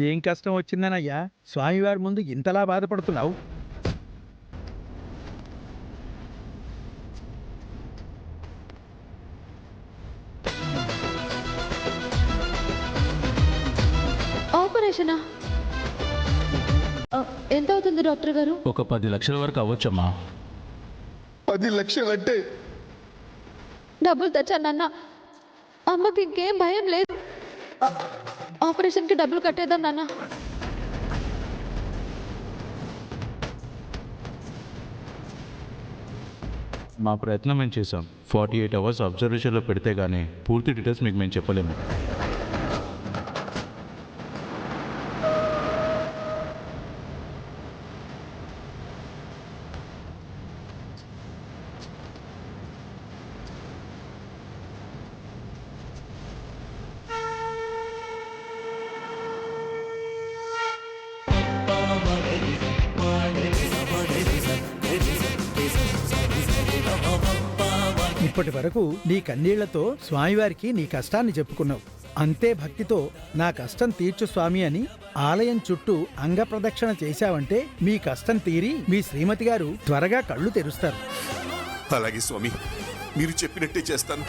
ఏం కష్టం వచ్చిందనయ్యా స్వామివారి ముందు ఇంతలా బాధపడుతున్నావు? ఆపరేషనా? ఎంత అవుతుంది డాక్టర్ గారు? ఒక 10 లక్షల వరకు అవ్వచ్చమ్మా. 10 లక్షలంటే డబ్బులు తెచ్చానన్న అమ్మకి ఇంకేం భయం లేదు. ఆపరేషన్కి డబ్బులు కట్టేద్దాం నాన్న. మా ప్రయత్నం మేము చేసాం. 48 అవర్స్ అబ్జర్వేషన్లో పెడితే కానీ పూర్తి డీటెయిల్స్ మీకు మేము చెప్పలేము. ఇప్పటి వరకు నీ కన్నీళ్లతో స్వామివారికి నీ కష్టాన్ని చెప్పుకున్నావు. అంతే భక్తితో నా కష్టం తీర్చు స్వామి అని ఆలయం చుట్టూ అంగప్రదక్షిణ చేశావంటే మీ కష్టం తీరి మీ శ్రీమతి గారు త్వరగా కళ్ళు తెరుస్తారు. అలాగే స్వామి, మీరు చెప్పినట్టే చేస్తాను.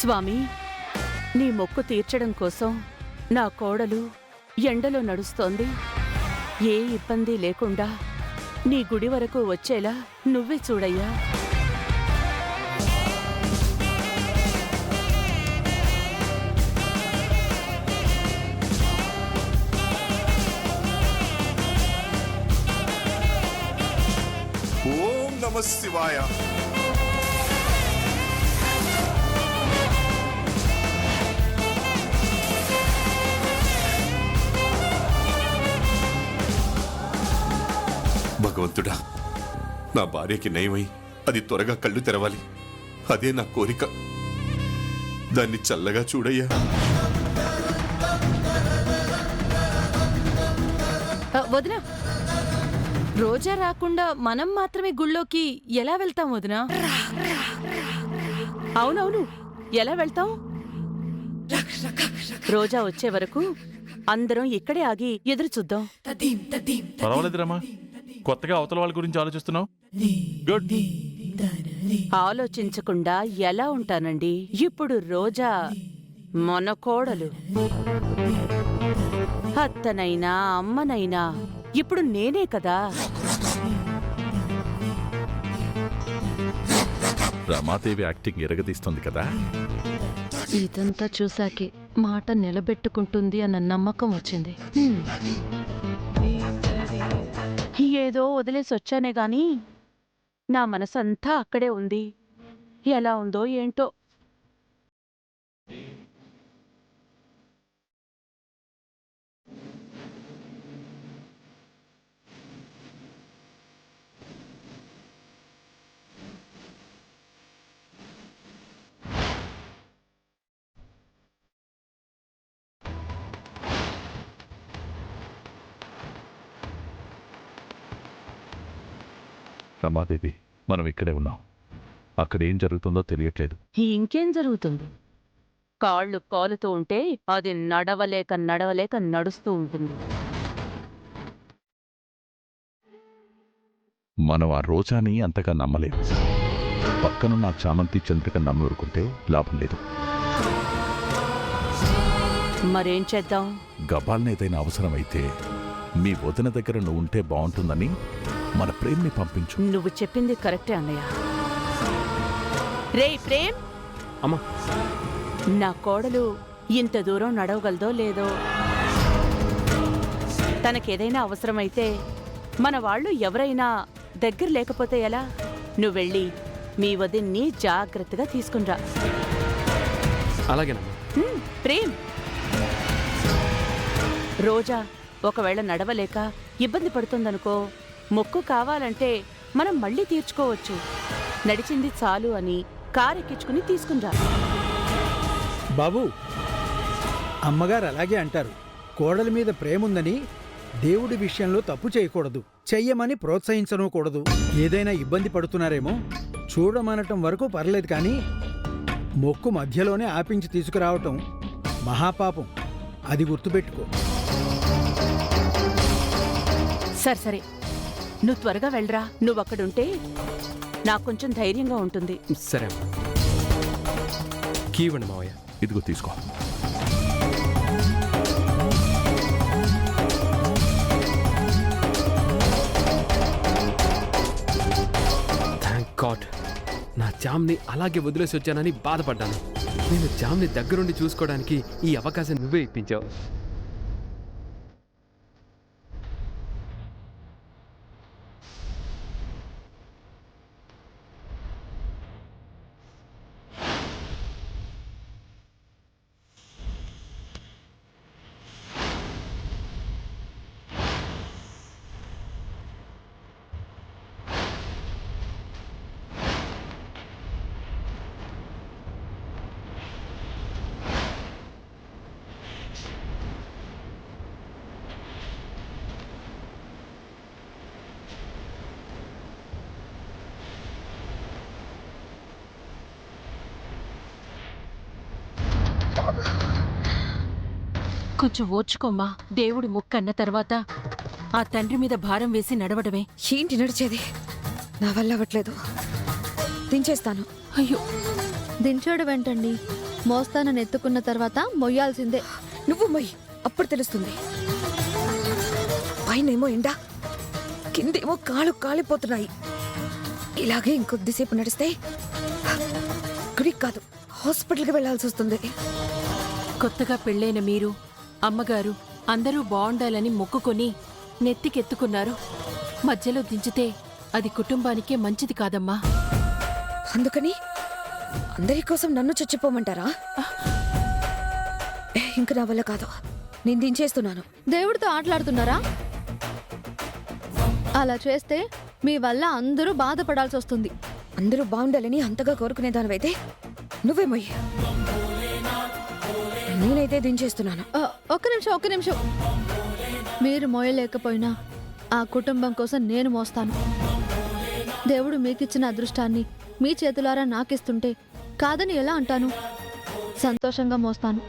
స్వామి, నీ మొక్కు తీర్చడం కోసం నా కోడలు ఎండలో నడుస్తోంది. ఏ ఇబ్బంది లేకుండా నీ గుడి వరకు వచ్చేలా నువ్వే చూడయ్యా. ఓం నమః శివాయ. భగవంతుడా, నా భార్యకి నయమై అది త్వరగా కళ్ళు తెరవాలి. అదే నా కోరిక. దాన్ని చల్లగా చూడయ్యా. వదినా, రోజా రాకుండా మనం మాత్రమే గుళ్ళోకి ఎలా వెళ్తాం వదినా? అవునవును, ఎలా వెళ్తాం? రోజా వచ్చే వరకు అందరం ఇక్కడే ఆగి ఎదురు చూద్దాం. పర్వాలేదురామా, కొత్తగా అవతల వాళ్ళ గురించి ఆలోచిస్తున్నావు. గుడ్. ఆలోచించకుండా ఎలా ఉంటానండి? ఇప్పుడు రోజా మన కోడలు. అత్తనైనా అమ్మనైనా ఇప్పుడు నేనే కదా. రమాదేవి యాక్టింగ్ ఎరగదీస్తుంది కదా. ఇదంతా చూసాకే మాట నిలబెట్టుకుంటుంది అన్న నమ్మకం వచ్చింది. ఏదో వదిలేసి వచ్చానే గాని నా మనసంతా అక్కడే ఉంది. ఎలా ఉందో ఏంటో. రమాదేవి, మనం ఇక్కడే ఉన్నాం. అక్కడ ఏం జరుగుతుందో తెలియట్లేదు. ఇంకేం జరుగుతుంది? కాళ్ళు కాలుతూ ఉంటే అది నడవలేక నడవలేక నడుస్తూ ఉంటుంది. మనం ఆ రోజాని అంతగా నమ్మలేము. పక్కనున్న చామంతి చంద్రిక నమ్మి ఊరుకుంటే లాభం లేదు. మరేం చేద్దాం? గబాల్ని ఏదైనా అవసరమైతే మీ వదిన దగ్గర నువ్వు ఉంటే బాగుంటుందని మన ప్రేమ్ని పంపించు. నువ్వు చెప్పింది కరెక్టే అన్నయ్య. రేయ్ ప్రేమ్, అమ్మా, నా కోడలు ఇంత దూరం నడవగలదో లేదో. తనకేదైనా అవసరమైతే మన వాళ్ళు ఎవరైనా దగ్గర లేకపోతే ఎలా? నువ్వెళ్ళి మీ వదిన్ని జాగ్రత్తగా తీసుకునిరా. అలాగేనమ్మా. ప్రేమ్, రోజా ఒకవేళ నడవలేక ఇబ్బంది పడుతుందనుకో, మొక్కు కావాలంటే మనం మళ్ళీ తీర్చుకోవచ్చు. నడిచింది చాలు అని కారెక్కించుకుని తీసుకునిరా. బాబు, అమ్మగారు అలాగే అంటారు. కోడలి మీద ప్రేముందని దేవుడి విషయంలో తప్పు చేయకూడదు, చెయ్యమని ప్రోత్సహించనూకూడదు. ఏదైనా ఇబ్బంది పడుతున్నారేమో చూడమనటం వరకు పర్లేదు, కానీ మొక్కు మధ్యలోనే ఆపించి తీసుకురావటం మహాపాపం. అది గుర్తుపెట్టుకో. సరే సరే, నువ్వు త్వరగా వెళ్ళరా. నువ్వక్కడుంటే నాకు కొంచెం ధైర్యంగా ఉంటుంది. సరే అమ్మా. కీ ఇవ్వండి మావయ్య. ఇదిగో తీసుకో. Thank God. నా జామ్ని అలాగే వదిలేసి వచ్చానని బాధపడ్డాను. నేను జామ్ని దగ్గరుండి చూసుకోవడానికి ఈ అవకాశం నువ్వే ఇప్పించావు. కొంచెం ఓర్చుకోమ్మా. దేవుడి మొక్కు అన్న తర్వాత ఆ తండ్రి మీద భారం వేసి నడవడమే. ఏంటి నడిచేది? నా వల్ల అవ్వట్లేదు. దించేస్తాను. అయ్యో, దించోడు వెంటండి. మోస్తానని ఎత్తుకున్న తర్వాత మొయ్యాల్సిందే. నువ్వు మొయ్యి, అప్పుడు తెలుస్తుంది. పైనేమో ఎండ, కిందేమో కాళ్ళు కాలిపోతున్నాయి. ఇలాగే ఇంకొద్దిసేపు నడిస్తే గుడికి కాదు హాస్పిటల్కి వెళ్లాల్సి వస్తుంది. కొత్తగా పెళ్ళైన మీరు, అమ్మగారు అందరూ బాగుండాలని మొక్కుకొని నెత్తికెత్తుకున్నారు. మధ్యలో దించితే అది కుటుంబానికే మంచిది కాదమ్మా. అందుకని అందరి కోసం నన్ను చచ్చిపోమంటారా? ఇంక నా వల్ల కాదు. నేను దించేస్తున్నాను. దేవుడితో ఆటలాడుతున్నారా? అలా చేస్తే మీ వల్ల అందరూ బాధపడాల్సి వస్తుంది. అందరూ బాగుండాలని అంతగా కోరుకునేదానివైతే నువ్వే మొయ్యి. నేనైతే దించేస్తున్నాను. ఒక్క నిమిషం. మీరు మోయలేకపోయినా ఆ కుటుంబం కోసం నేను మోస్తాను. దేవుడు మీకిచ్చిన అదృష్టాన్ని మీ చేతులారా నాకిస్తుంటే కాదని ఎలా అంటాను? సంతోషంగా మోస్తాను.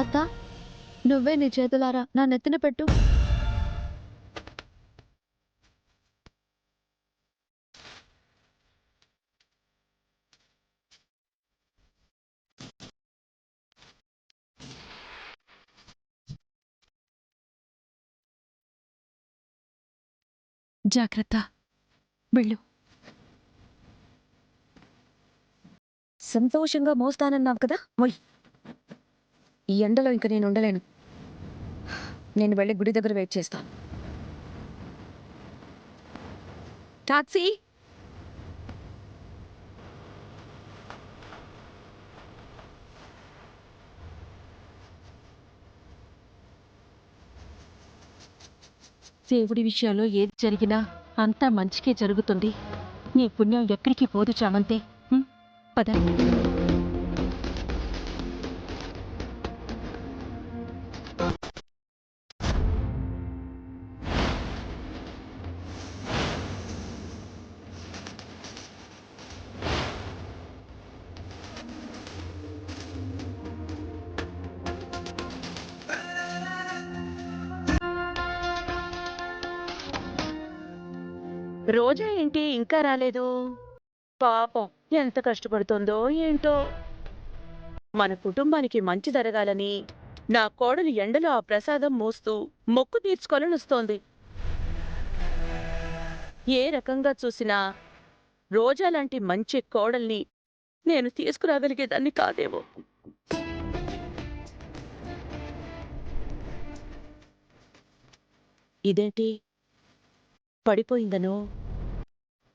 అత్త, నువ్వే నీ చేతులారా నా నెత్తిన పెట్టు. జాగ్రత్త, వెళ్ళు. సంతోషంగా మోస్తానన్నావు కదా, మొయ్. ఈ ఎండలో ఇంక నేను ఉండలేను. నేను వెళ్ళి గుడి దగ్గర వెయిట్ చేస్తాను. టాక్సీ. దేవుడి విషయంలో ఏది జరిగినా అంతా మంచికే జరుగుతుంది. నీ పుణ్యం ఎక్కడికి పోదు చామంతే. పద. రోజా ఏంటి ఇంకా రాలేదు? పాపం ఎంత కష్టపడుతోందో ఏంటో. మన కుటుంబానికి మంచి జరగాలని నా కోడలు ఎండలో ఆ ప్రసాదం మోస్తూ మొక్కు తీర్చుకోవాలని వస్తోంది. ఏ రకంగా చూసినా రోజా లాంటి మంచి కోడల్ని నేను తీసుకురాగలిగేదాన్ని కాదేమో. ఇదేంటి పడిపోయిందనో,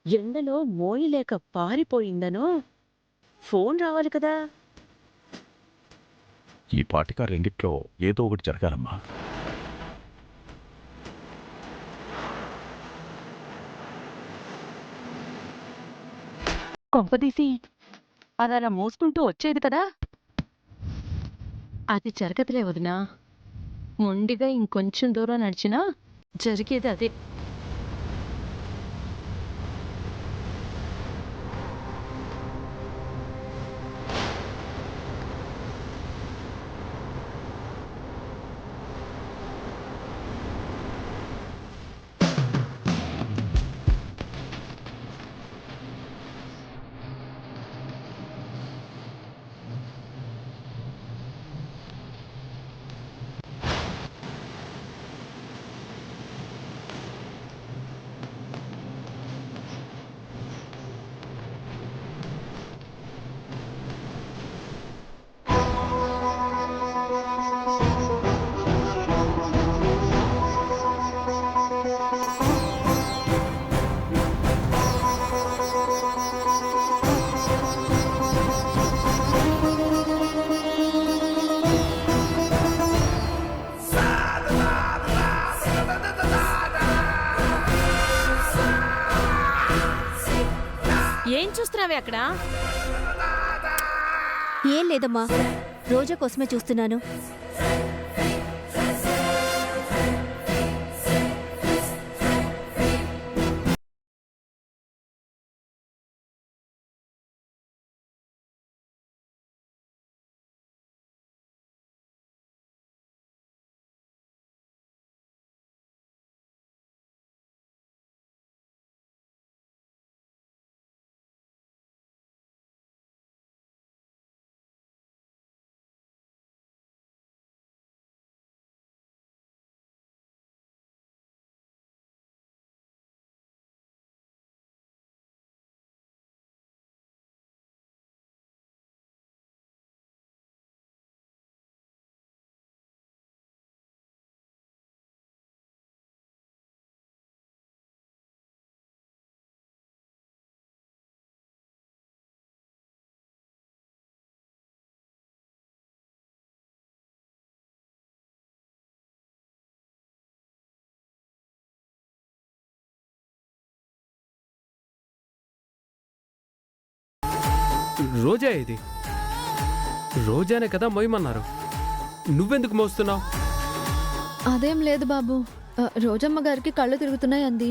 ఎండలో మోయలేక పారిపోయిందనో ఫోన్ రావాలి కదా. ఈ పాటిక రెండిట్లో ఏదో ఒకటి జరగాలమ్మా. కొంపదీసి అది అలా మోసుకుంటూ వచ్చేది కదా. అది జరగదులే వదినా. మొండిగా ఇంకొంచెం దూరం నడిచినా జరిగేది అదే. ఏం చూస్తున్నావే అక్కడ? ఏం లేదమ్మా, రోజా కోసమే చూస్తున్నాను. రోజా ఇది? రోజానే కదా మోయమన్నారు, నువ్వెందుకు మోస్తున్నావు? అదేం లేదు బాబు, రోజమ్మ గారికి కళ్ళు తిరుగుతున్నాయి అంది.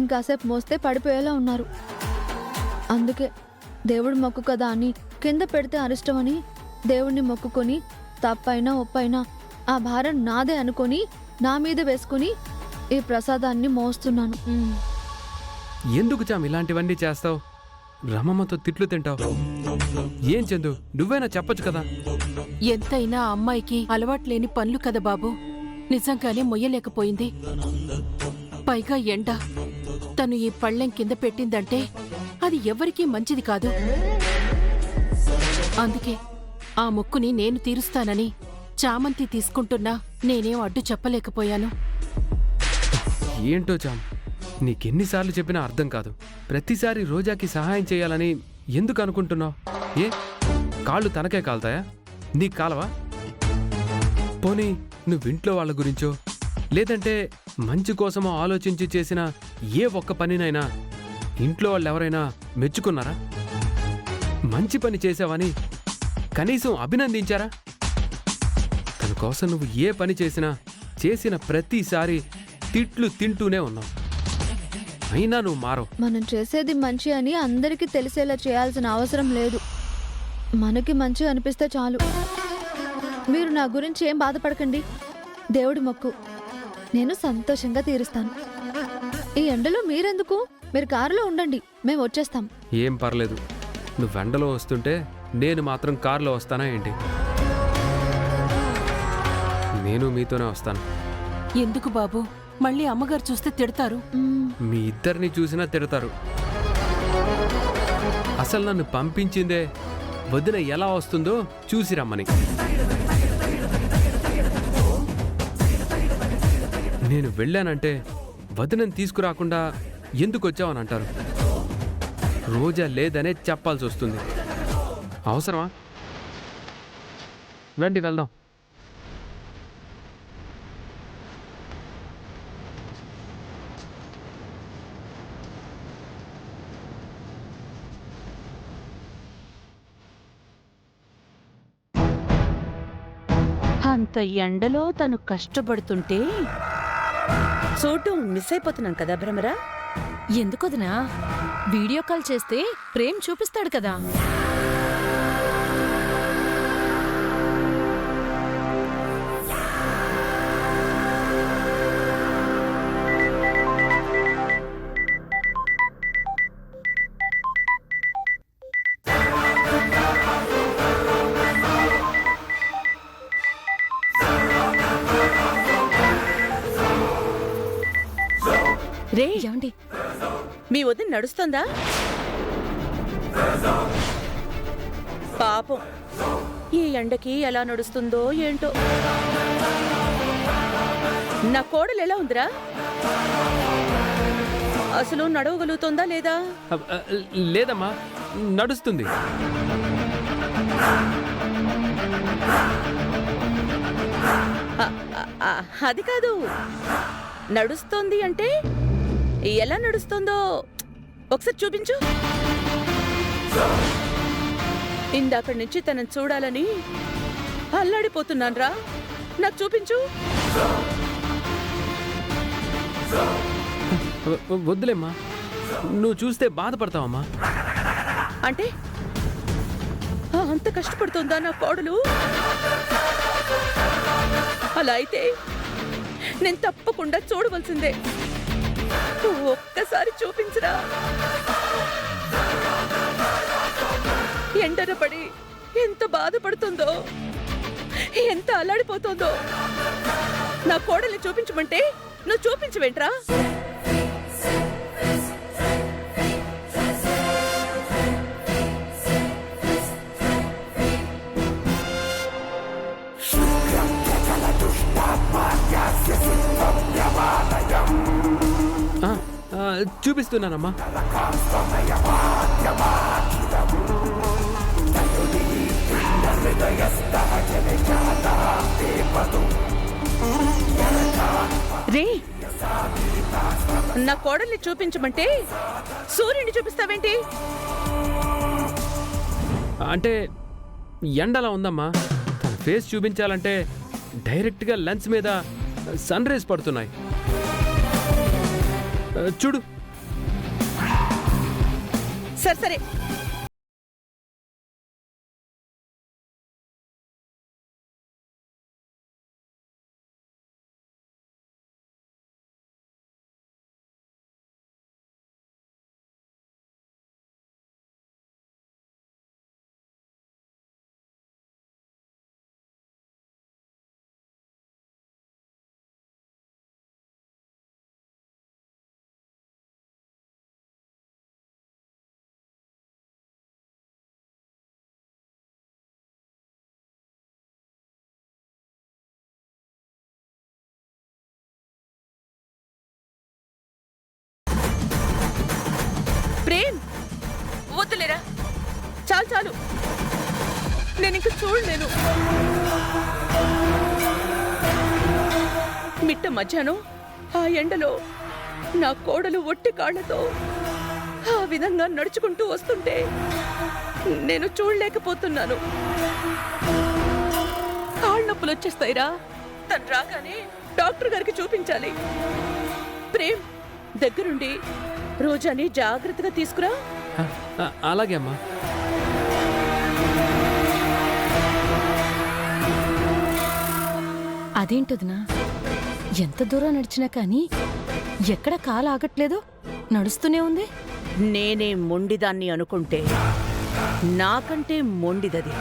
ఇంకాసేపు మోస్తే పడిపోయేలా ఉన్నారు. అందుకే దేవుడు మొక్కు కదా అని కింద పెడితే అరిష్టమని దేవుణ్ణి మొక్కుకొని తప్పైనా ఒప్పైనా ఆ భారం నాదే అనుకొని నా మీద వేసుకుని ఈ ప్రసాదాన్ని మోస్తున్నాను. ఎందుకు చామ్ ఇలాంటివన్నీ చేస్తావు? రమమ్మతో తిట్లు తింటావు. ఏం చందు, నువ్వైనా చెప్పొచ్చు కదా. ఎంతైనా అమ్మాయికి అలవాట్లేని పనులు కదా బాబు. నిజంగానే మొయ్యలేకపోయింది. పైగా ఎండ. తను ఈ పళ్ళెం కింద పెట్టిందంటే అది ఎవరికీ మంచిది కాదు. అందుకే ఆ మొక్కుని నేను తీరుస్తానని చామంతి తీసుకుంటున్నా నేనేం అడ్డు చెప్పలేకపోయాను. ఏంటో చామ్, నీకెన్నిసార్లు చెప్పినా అర్థం కాదు. ప్రతిసారి రోజాకి సహాయం చేయాలని ఎందుకు అనుకుంటున్నావు? ఏ కాళ్ళు తనకే కాలుతాయా? నీకు కాలవా? పోనీ నువ్వింట్లో వాళ్ళ గురించో లేదంటే మంచి కోసమో ఆలోచించి చేసిన ఏ ఒక్క పనినైనా ఇంట్లో వాళ్ళు ఎవరైనా మెచ్చుకున్నారా? మంచి పని చేసావని కనీసం అభినందించారా? తన కోసం నువ్వు ఏ పని చేసినా చేసిన ప్రతిసారి తిట్లు తింటూనే ఉన్నావు. అయినా నువ్వు మారవు. మనం చేసేది మంచి అని అందరికీ తెలిసేలా చేయాల్సిన అవసరం లేదు. మనకి మంచి అనిపిస్తే చాలు. మీరు నా గురించి ఏం బాధపడకండి. దేవుడి మొక్కు నేను సంతోషంగా తీరుస్తాను. ఈ ఎండలో మీరెందుకు? మీరు కారులో ఉండండి, మేము వచ్చేస్తాం. ఏం పర్లేదు, నువ్వు ఎండలో వస్తుంటే నేను మాత్రం కారులో వస్తానా ఏంటి? నేను మీతోనే వస్తాను. ఎందుకు బాబు? మళ్ళీ అమ్మగారు చూస్తే తిడతారు. మీ ఇద్దరిని చూసినా తిడతారు. అసలు నన్ను పంపించిందే వదిన ఎలా వస్తుందో చూసి రమ్మని. నేను వెళ్ళానంటే వదినని తీసుకురాకుండా ఎందుకు వచ్చావని అంటారు. రోజా లేదనే చెప్పాల్సి వస్తుంది. అవసరమా? రండి వెళ్దాం. అంత ఎండలో తను కష్టపడుతుంటే చూడటం మిస్ అయిపోతున్నాం కదా భ్రమరా. ఎందుకొదినా వీడియో కాల్ చేస్తే ప్రేమ్ చూపిస్తాడు కదా. రే, ఏమండి మీ వదిన నడుస్తుందా? పాపం ఈ ఎండకి ఎలా నడుస్తుందో ఏంటో. నా కోడలు ఎలా ఉందిరా? అసలు నడవగలుగుతుందా లేదా? లేదమ్మా, నడుస్తుంది. అది కాదు, నడుస్తోంది అంటే ఎలా నడుస్తుందో ఒకసారి చూపించు. ఇందాకడి నుంచి తనని చూడాలని అల్లాడిపోతున్నాన్రా. నాకు చూపించు. వద్దులేమ్మా, నువ్వు చూస్తే బాధపడతావమ్మా. అంటే అంత కష్టపడుతుందా నా కోడలు? అలా అయితే నేను తప్పకుండా చూడవలసిందే. ఒక్కసారి చూపించరా. ఎండన పడి ఎంత బాధపడుతుందో, ఎంత అల్లాడిపోతుందో. నా కోడల్ని చూపించమంటే నువ్వు చూపించవేంట్రా? చూపిస్తున్నానమ్మా. రే, నా కోడల్ని చూపించమంటే సూర్యుని చూపిస్తావేంటి? అంటే ఎండలా ఉందమ్మా. తన ఫేస్ చూపించాలంటే డైరెక్ట్గా లెన్స్ మీద సన్ రేస్ పడుతున్నాయి. చూడు. సరే ప్రేమ్, వద్దులేరా. చాలు, నేను ఇంక చూడలేను. మిట్ట మధ్యాహ్నం ఆ ఎండలో నా కోడలు ఒట్టి కాళ్లతో ఆ విధంగా నడుచుకుంటూ వస్తుంటే నేను చూడలేకపోతున్నాను. కాళ్ళ నొప్పులు వచ్చేస్తాయిరా. తను రాగానే డాక్టర్ గారికి చూపించాలి. ప్రేమ్, దగ్గరుండి రోజాని జాగ్రత్తగా తీసుకురా. అలాగే అమ్మా. అదేంటదినా ఎంత దూరం నడిచినా కానీ ఎక్కడ కాలు ఆగట్లేదు, నడుస్తూనే ఉంది. నేనే మొండిదాన్ని అనుకుంటే నాకంటే మొండిదది.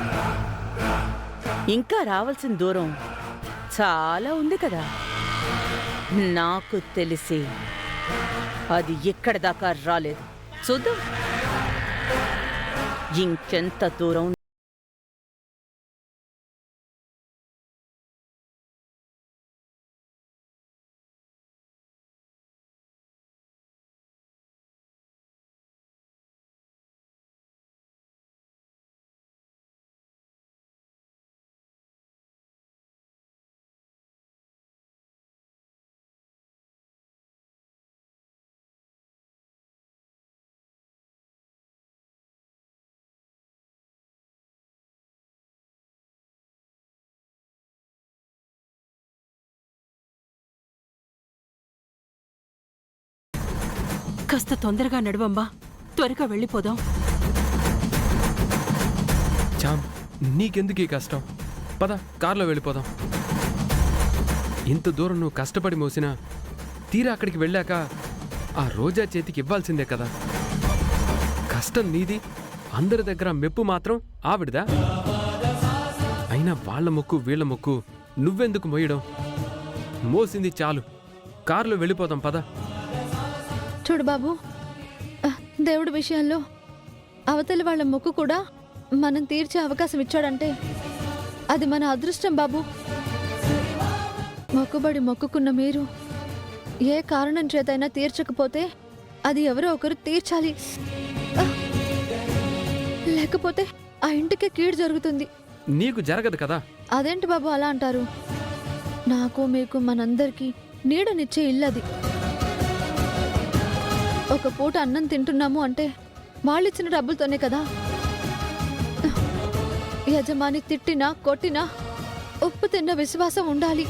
ఇంకా రావాల్సిన దూరం చాలా ఉంది కదా. నాకు తెలిసి అది ఎక్కడ దాకా రాలేదు. చూద్దాం ఇంకెంత దూరం కాస్త తొందరగా నడవమ్మా, త్వరగా వెళ్ళిపోదాం. చామ్, నీకెందుకు ఈ కష్టం? పద, కారులో వెళ్ళిపోదాం. ఇంత దూరం నువ్వు కష్టపడి మోసినా తీరా అక్కడికి వెళ్ళాక ఆ రోజా చేతికి ఇవ్వాల్సిందే కదా. కష్టం నీది, అందరి దగ్గర మెప్పు మాత్రం ఆవిడదా? అయినా వాళ్ళ మొక్కు వీళ్ళ మొక్కు నువ్వెందుకు మోయడం? మోసింది చాలు, కారులో వెళ్ళిపోదాం పద. చూడు బాబు, దేవుడి విషయంలో అవతలి వాళ్ళ మొక్కు కూడా మనం తీర్చే అవకాశం ఇచ్చాడంటే అది మన అదృష్టం బాబు. మొక్కుబడి మొక్కుకున్న మీరు ఏ కారణం చేతైనా తీర్చకపోతే అది ఎవరో ఒకరు తీర్చాలి. లేకపోతే ఆ ఇంటికి కీడు జరుగుతుంది. నీకు జరగదు కదా. అదేంటి బాబు అలా అంటారు? నాకు మీకు మనందరికీ నీడనిచ్చే ఇల్లది. ఒక పూట అన్నం తింటున్నాము అంటే వాళ్ళిచ్చిన డబ్బులతోనే కదా. యజమాని తిట్టినా కొట్టినా ఉప్పు తిన్న విశ్వాసం ఉండాలి.